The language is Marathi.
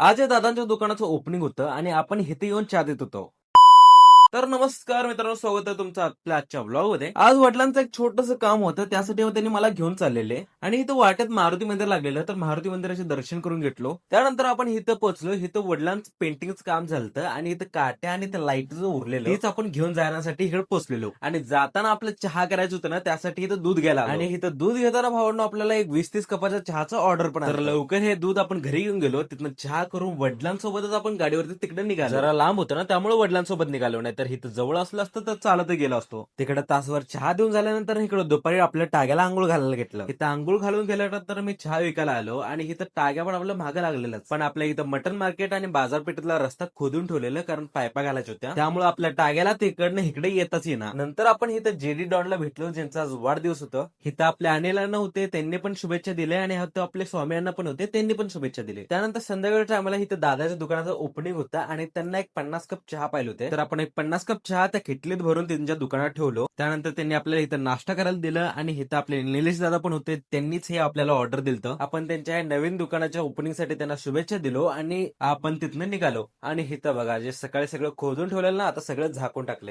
आज या दादांच्या दुकानाचं ओपनिंग होतं आणि आपण इथे येऊन चहा देत होतो. तर नमस्कार मित्रांनो, स्वागत आहे तुमचं आपल्या आजच्या ब्लॉग मध्ये. आज वडिलांचं एक छोटंसं काम होतं, त्यासाठी त्यांनी मला घेऊन चाललेले आणि इथं वाटेत मारुती मंदिर लागलेलं, तर मारुती मंदिराचे दर्शन करून घेतलो. त्यानंतर आपण इथं पोहोचलो. इथं वडिलांचं पेंटिंगचं काम झालं आणि इथं काट्या आणि त्या लाईट जो उरलेलं तेच आपण घेऊन जाण्यासाठी इकडे पोहोचलेलो. आणि जाताना आपलं चहा करायचं होतं ना, त्यासाठी इथं दूध घ्यायला आलो. आणि इथं दूध घेताना भावांनो आपल्याला एक 20-30 कपाच्या चहाचा ऑर्डर पण आला. तर लवकर हे दूध आपण घरी घेऊन गेलो. तिथनं चहा करून वडिलांसोबतच आपण गाडीवरती तिकडे निघालो. जरा लांब होतं ना, त्यामुळे वडिलांसोबत निघालो, नाही तर इथं जवळ असलं असतं तर चालत गेलो असतो. तिकडे तासभर चहा देऊन झाल्यानंतर इकडे दुपारी आपल्या टाग्याला आंघोळ घालायला घेतलं. इथं आंघोळ घालून गेल्यानंतर मी चहा विकायला आलो आणि इथं टाग्या पण आपल्या मागे लागलेलाच. पण आपल्या इथं मटन मार्केट आणि बाजारपेठेतला रस्ता खोदून ठेवलेलं, कारण पायपा घालायच्या होत्या, त्यामुळे आपल्या टाग्याला तिकडनं इकडे येताच येणार. नंतर आपण इथं जेडी डॉनला भेटलो, ज्यांचा आज वाढदिवस होता. इथं आपल्या अनिलांना होते, त्यांनी पण शुभेच्छा दिल्या आणि इथं आपले स्वामी अण्णा पण होते, त्यांनी पण शुभेच्छा दिली. त्यानंतर संध्याकाळच्या टायमाला इथं दादाच्या दुकानाचं ओपनिंग होता आणि त्यांना एक 50 कप चहा पाहिजे होते. तर आपण एक 50 कप चहा त्या किटलीत भरून त्यांच्या दुकानात ठेवलो. त्यानंतर त्यांनी आपल्याला इथं नाश्ता करायला दिलं आणि इथं आपले निलेश दादा पण होते, त्यांनीच हे आपल्याला ऑर्डर दिलं. आपण त्यांच्या या नवीन दुकानाच्या ओपनिंगसाठी त्यांना शुभेच्छा दिलो आणि आपण तिथनं निघालो. आणि इथं बघा, जे सकाळी सगळं खोदून ठेवलेलं ना, आता सगळं झाकून टाकले.